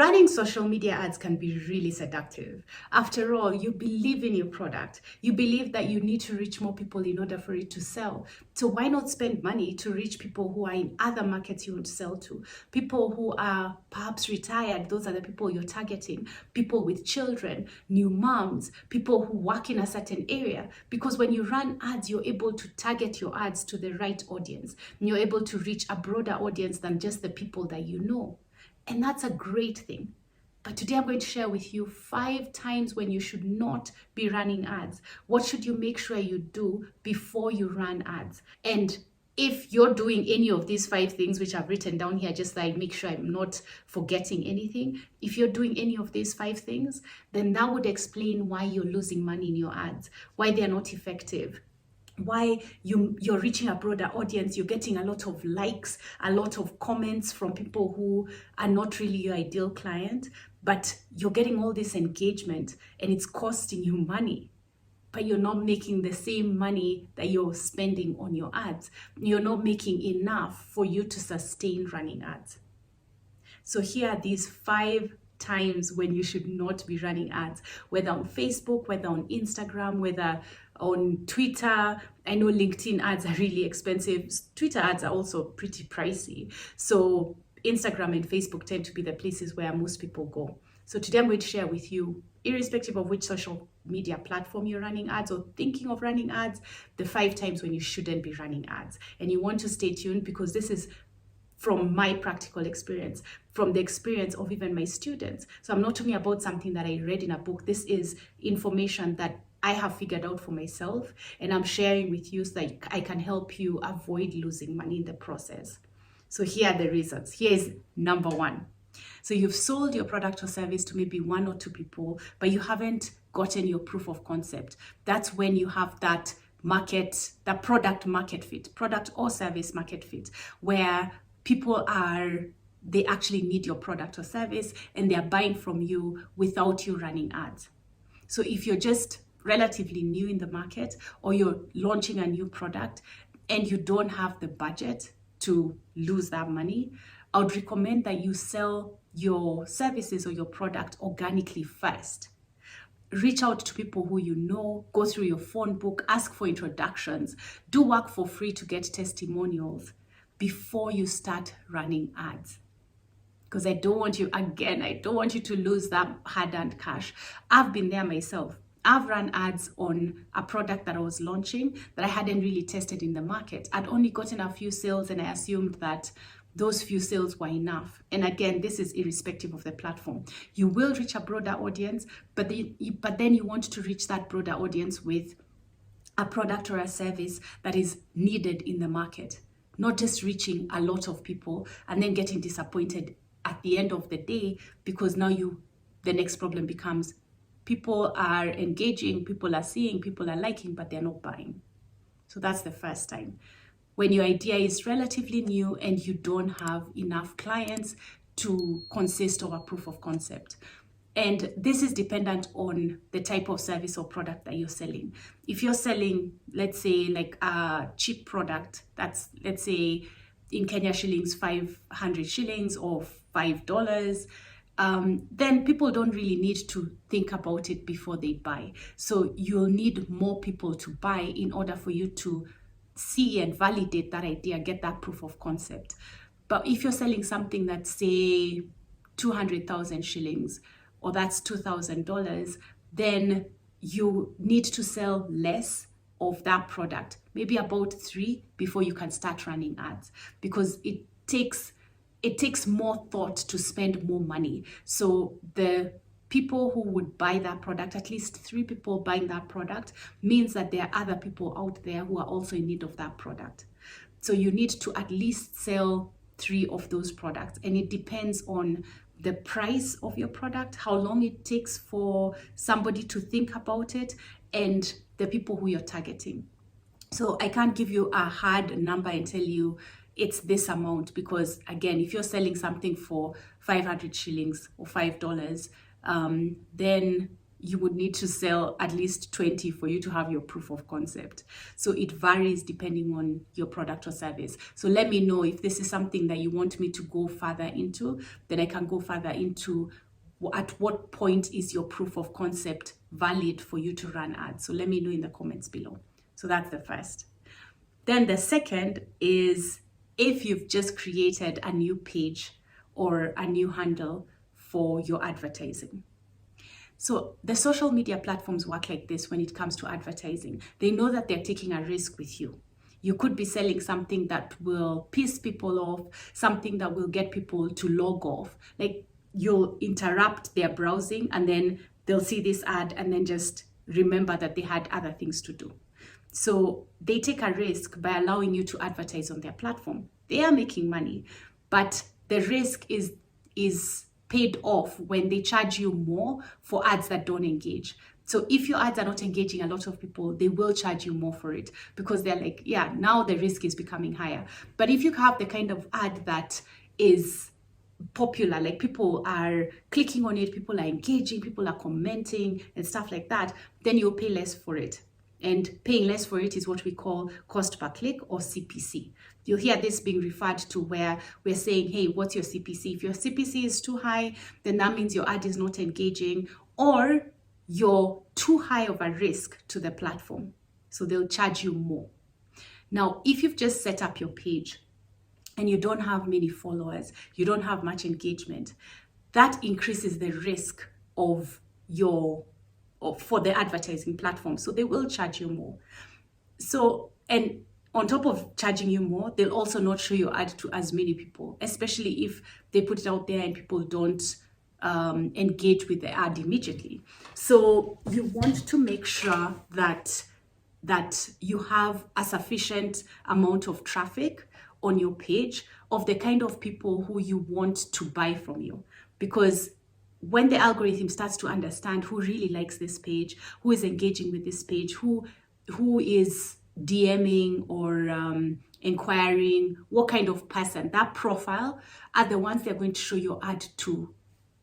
Running social media ads can be really seductive. After all, you believe in your product. You believe that you need to reach more people in order for it to sell. So why not spend money to reach people who are in other markets you want to sell to? People who are perhaps retired, those are the people you're targeting. People with children, new moms, people who work in a certain area. Because when you run ads, you're able to target your ads to the right audience. You're able to reach a broader audience than just the people that you know. And that's a great thing. But today I'm going to share with you 5 times when you should not be running ads. What should you make sure you do before you run ads? And if you're doing any of these 5 things, which I've written down here, just like make sure I'm not forgetting anything. If you're doing any of these 5 things, then that would explain why you're losing money in your ads, why they're not effective, why you're reaching a broader audience, you're getting a lot of likes, a lot of comments from people who are not really your ideal client, but you're getting all this engagement and it's costing you money, but you're not making the same money that you're spending on your ads. You're not making enough for you to sustain running ads. So here are these 5 times when you should not be running ads, whether on Facebook, whether on Instagram, whether on Twitter. I know LinkedIn ads are really expensive. Twitter ads are also pretty pricey. So Instagram and Facebook tend to be the places where most people go. So today I'm going to share with you, irrespective of which social media platform you're running ads or thinking of running ads, the 5 times when you shouldn't be running ads. And you want to stay tuned because this is from my practical experience, from the experience of even my students. So I'm not talking about something that I read in a book. This is information that I have figured out for myself, and I'm sharing with you so that I can help you avoid losing money in the process. So here are the reasons. Here is number 1. So you've sold your product or service to maybe 1 or 2 people, but you haven't gotten your proof of concept. That's when you have that product market fit, product or service market fit, where people they actually need your product or service and they're buying from you without you running ads. So if you're just relatively new in the market or you're launching a new product and you don't have the budget to lose that money, I would recommend that you sell your services or your product organically first. Reach out to people who you know, go through your phone book, ask for introductions, do work for free to get testimonials before you start running ads. Because I don't want you to lose that hard-earned cash. I've been there myself. I've run ads on a product that I was launching that I hadn't really tested in the market. I'd only gotten a few sales and I assumed that those few sales were enough. And again, this is irrespective of the platform. You will reach a broader audience, but then you want to reach that broader audience with a product or a service that is needed in the market, not just reaching a lot of people and then getting disappointed at the end of the day because now the next problem becomes people are engaging, people are seeing, people are liking, but they're not buying. So that's the first time. When your idea is relatively new and you don't have enough clients to consist of a proof of concept. And this is dependent on the type of service or product that you're selling. If you're selling, let's say, like a cheap product, that's, let's say, in Kenya shillings, 500 shillings or $5, then people don't really need to think about it before they buy. So you'll need more people to buy in order for you to see and validate that idea, get that proof of concept. But if you're selling something that's, say, 200,000 shillings, or that's $2,000, then you need to sell less of that product, maybe about 3 before you can start running ads, because it takes more thought to spend more money. So the people who would buy that product, at least 3 people buying that product, means that there are other people out there who are also in need of that product. So you need to at least sell 3 of those products, and it depends on the price of your product, how long it takes for somebody to think about it, and the people who you're targeting. So I can't give you a hard number and tell you it's this amount, because again, if you're selling something for 500 shillings or $5, then you would need to sell at least 20 for you to have your proof of concept. So it varies depending on your product or service. So let me know if this is something that you want me to go further into, then I can go further into at what point is your proof of concept valid for you to run ads. So let me know in the comments below. So that's the first. Then the second is if you've just created a new page or a new handle for your advertising. So the social media platforms work like this when it comes to advertising. They know that they're taking a risk with you. You could be selling something that will piss people off, something that will get people to log off. Like you'll interrupt their browsing and then they'll see this ad and then just remember that they had other things to do. So they take a risk by allowing you to advertise on their platform. They are making money, but the risk is paid off when they charge you more for ads that don't engage. So if your ads are not engaging a lot of people, they will charge you more for it because they're like, yeah, now the risk is becoming higher. But if you have the kind of ad that is popular, like people are clicking on it, people are engaging, people are commenting and stuff like that, then you'll pay less for it. And paying less for it is what we call cost per click or CPC. You'll hear this being referred to where we're saying, hey, what's your CPC? If your CPC is too high, then that means your ad is not engaging or you're too high of a risk to the platform. So they'll charge you more. Now, if you've just set up your page and you don't have many followers, you don't have much engagement, that increases the risk of for the advertising platform. So they will charge you more. So, and on top of charging you more, they'll also not show your ad to as many people, especially if they put it out there and people don't engage with the ad immediately. So you want to make sure that you have a sufficient amount of traffic on your page of the kind of people who you want to buy from you. Because when the algorithm starts to understand who really likes this page, who is engaging with this page, who is DMing or inquiring, what kind of person, that profile are the ones they're going to show your ad to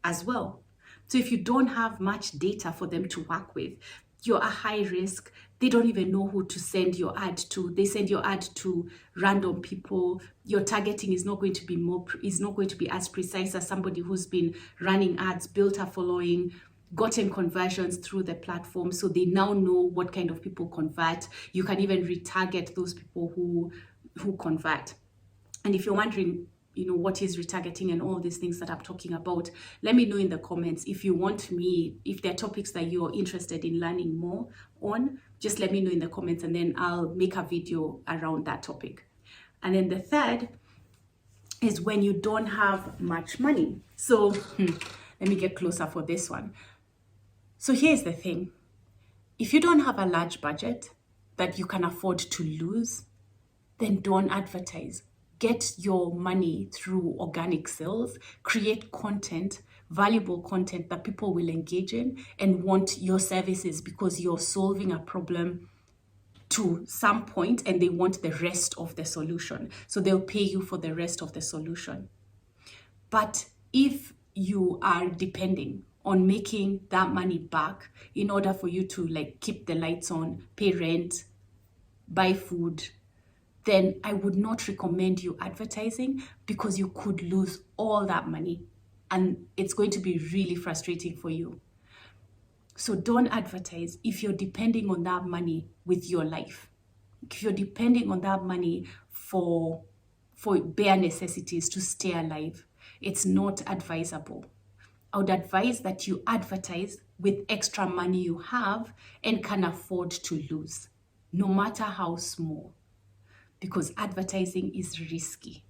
as well. So if you don't have much data for them to work with, you're a high risk. They don't even know who to send your ad to. They send your ad to random people. Your targeting is not going to be as precise as somebody who's been running ads, built a following, gotten conversions through the platform. So they now know what kind of people convert. You can even retarget those people who convert. And if you're wondering, what is retargeting and all these things that I'm talking about, let me know in the comments. If there are topics that you're interested in learning more on, just let me know in the comments and then I'll make a video around that topic. And then the third is when you don't have much money. So let me get closer for this one. So here's the thing. If you don't have a large budget that you can afford to lose, then don't advertise. Get your money through organic sales, create content, valuable content that people will engage in and want your services because you're solving a problem to some point and they want the rest of the solution. So they'll pay you for the rest of the solution. But if you are depending on making that money back in order for you to keep the lights on, pay rent, buy food, then I would not recommend you advertising because you could lose all that money and it's going to be really frustrating for you. So don't advertise if you're depending on that money with your life. If you're depending on that money for bare necessities to stay alive, it's not advisable. I would advise that you advertise with extra money you have and can afford to lose, no matter how small. Because advertising is risky.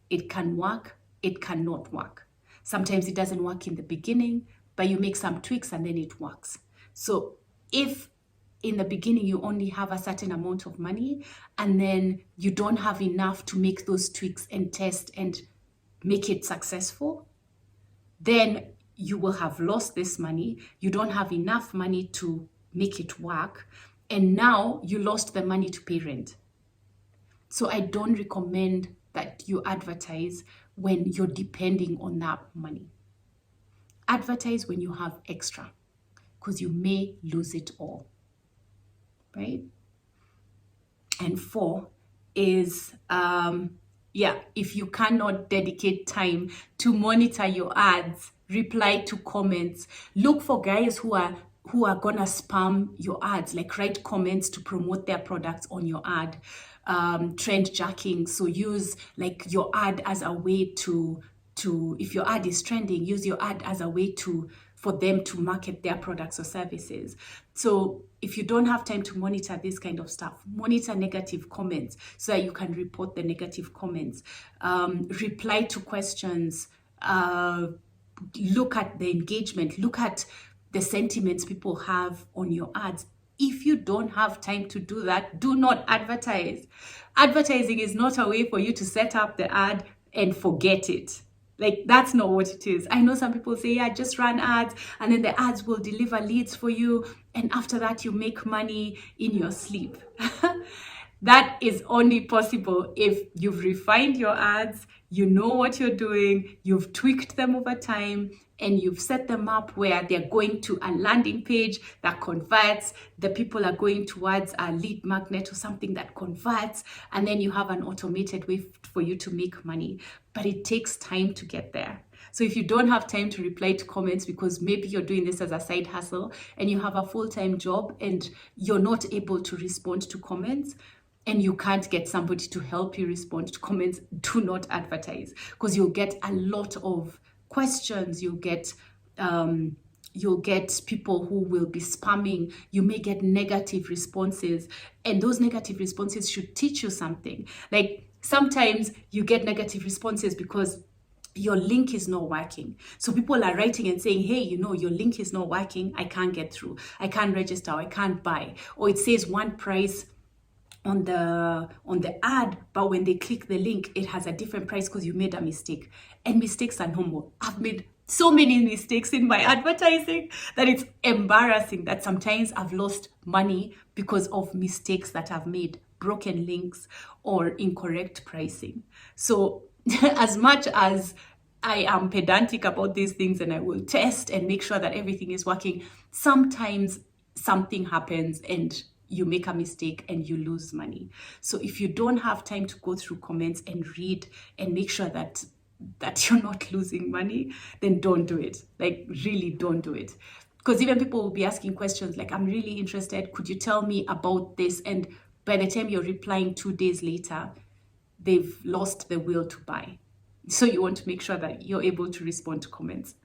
It can work, it cannot work. Sometimes it doesn't work in the beginning, but you make some tweaks and then it works. So if in the beginning you only have a certain amount of money and then you don't have enough to make those tweaks and test and make it successful, then you will have lost this money. You don't have enough money to make it work. And now you lost the money to pay rent. So I don't recommend that you advertise when you're depending on that money. Advertise when you have extra. because you may lose it all, right? And 4 is, if you cannot dedicate time to monitor your ads, reply to comments, look for guys who are gonna spam your ads, like write comments to promote their products on your ad. Trend jacking, so use like your ad as a way to if your ad is trending, use your ad as a way for them to market their products or services. So if you don't have time to monitor this kind of stuff, monitor negative comments so that you can report the negative comments. Reply to questions. Look at the engagement. Look at the sentiments people have on your ads. If you don't have time to do that, do not advertise. Advertising is not a way for you to set up the ad and forget it. Like, that's not what it is. I know some people say, yeah, just run ads and then the ads will deliver leads for you. And after that, you make money in your sleep. That is only possible if you've refined your ads, you know what you're doing, you've tweaked them over time, and you've set them up where they're going to a landing page that converts, the people are going towards a lead magnet or something that converts, and then you have an automated way for you to make money. But it takes time to get there. So if you don't have time to reply to comments because maybe you're doing this as a side hustle and you have a full-time job and you're not able to respond to comments, and you can't get somebody to help you respond to comments, do not advertise, because you'll get a lot of questions. You'll get people who will be spamming. You may get negative responses, and those negative responses should teach you something. Like, sometimes you get negative responses because your link is not working. So people are writing and saying, hey, your link is not working. I can't get through. I can't register. I can't buy. Or it says one price on the ad, but when they click the link, it has a different price because you made a mistake. And mistakes are normal. I've made so many mistakes in my advertising that it's embarrassing that sometimes I've lost money because of mistakes that I've made, broken links or incorrect pricing. So as much as I am pedantic about these things and I will test and make sure that everything is working, sometimes something happens and you make a mistake and you lose money. So if you don't have time to go through comments and read and make sure that you're not losing money, then don't do it. Like, really don't do it. Because even people will be asking questions like, I'm really interested, could you tell me about this? And by the time you're replying 2 days later, they've lost the will to buy. So you want to make sure that you're able to respond to comments.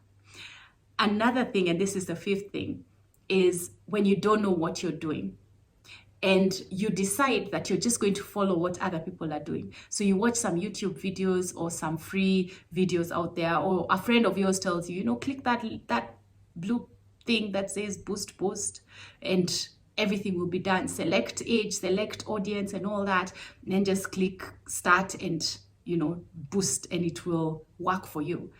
Another thing, and this is the 5th thing, is when you don't know what you're doing and you decide that you're just going to follow what other people are doing. So you watch some YouTube videos or some free videos out there, or a friend of yours tells you, click that blue thing that says boost, and everything will be done. Select age, select audience and all that, and then just click start and, boost, and it will work for you.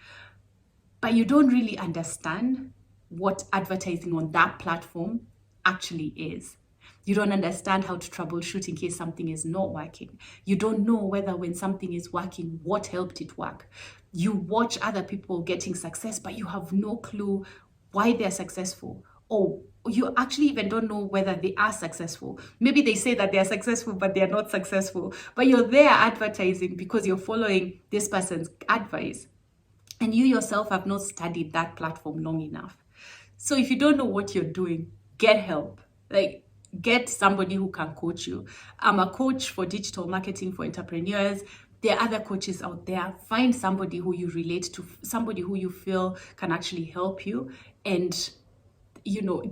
But you don't really understand what advertising on that platform actually is. You don't understand how to troubleshoot in case something is not working. You don't know whether when something is working, what helped it work. You watch other people getting success, but you have no clue why they're successful. Or you actually even don't know whether they are successful. Maybe they say that they are successful, but they are not successful. But you're there advertising because you're following this person's advice. And you yourself have not studied that platform long enough. So if you don't know what you're doing, get help. Get somebody who can coach you. I'm a coach for digital marketing for entrepreneurs. There are other coaches out there. Find somebody who you relate to, somebody who you feel can actually help you, and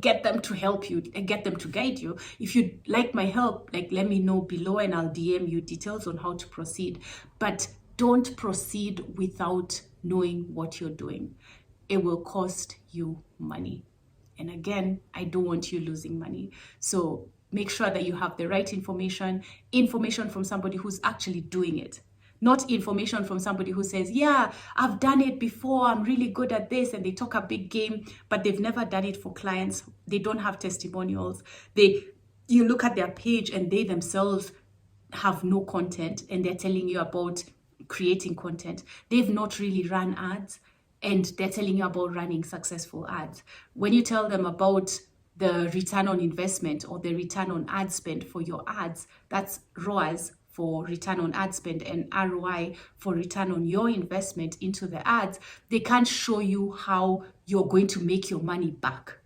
get them to help you and get them to guide you. If you like my help, let me know below and I'll DM you details on how to proceed. But don't proceed without knowing what you're doing. It will cost you money. And again, I don't want you losing money. So make sure that you have the right information from somebody who's actually doing it. Not information from somebody who says, yeah, I've done it before, I'm really good at this, and they talk a big game, but they've never done it for clients. They don't have testimonials. You look at their page and they themselves have no content, and they're telling you about creating content. They've not really run ads. and they're telling you about running successful ads. When you tell them about the return on investment or the return on ad spend for your ads, that's ROAS for return on ad spend and ROI for return on your investment into the ads, they can't show you how you're going to make your money back.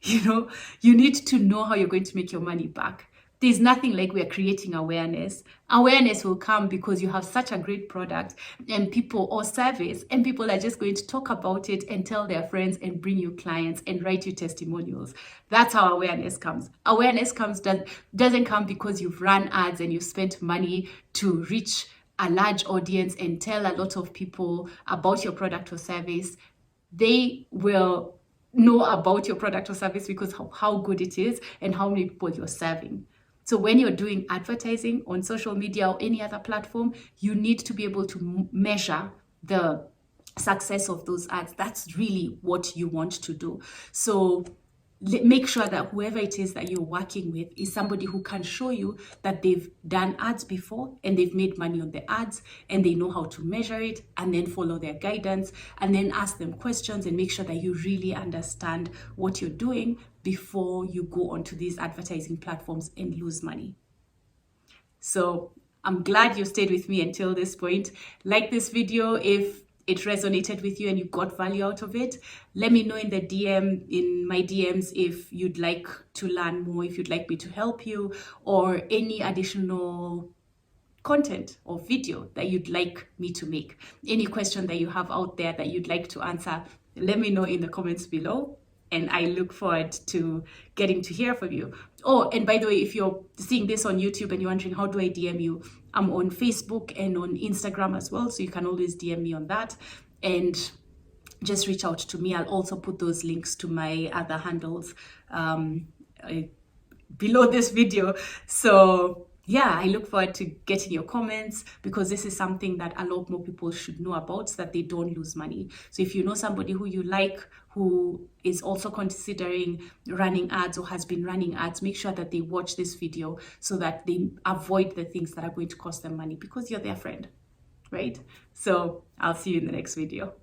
You know, you need to know how you're going to make your money back. There's nothing like we're creating awareness. Awareness will come because you have such a great product and people, or service, and people are just going to talk about it and tell their friends and bring you clients and write you testimonials. That's how awareness comes. Awareness doesn't come because you've run ads and you've spent money to reach a large audience and tell a lot of people about your product or service. They will know about your product or service because of how good it is and how many people you're serving. So when you're doing advertising on social media or any other platform, you need to be able to measure the success of those ads. That's really what you want to do. So make sure that whoever it is that you're working with is somebody who can show you that they've done ads before and they've made money on the ads and they know how to measure it, and then follow their guidance and then ask them questions and make sure that you really understand what you're doing before you go onto these advertising platforms and lose money. So I'm glad you stayed with me until this point. Like this video if it resonated with you and you got value out of it. Let me know in my DMs if you'd like to learn more, if you'd like me to help you, or any additional content or video that you'd like me to make. Any question that you have out there that you'd like to answer, let me know in the comments below. And I look forward to getting to hear from you. Oh, and by the way, if you're seeing this on YouTube and you're wondering, how do I DM you? I'm on Facebook and on Instagram as well. So you can always DM me on that and just reach out to me. I'll also put those links to my other handles below this video. So yeah, I look forward to getting your comments because this is something that a lot more people should know about so that they don't lose money. So if you know somebody who you like, who is also considering running ads or has been running ads, make sure that they watch this video so that they avoid the things that are going to cost them money because you're their friend, right? So I'll see you in the next video.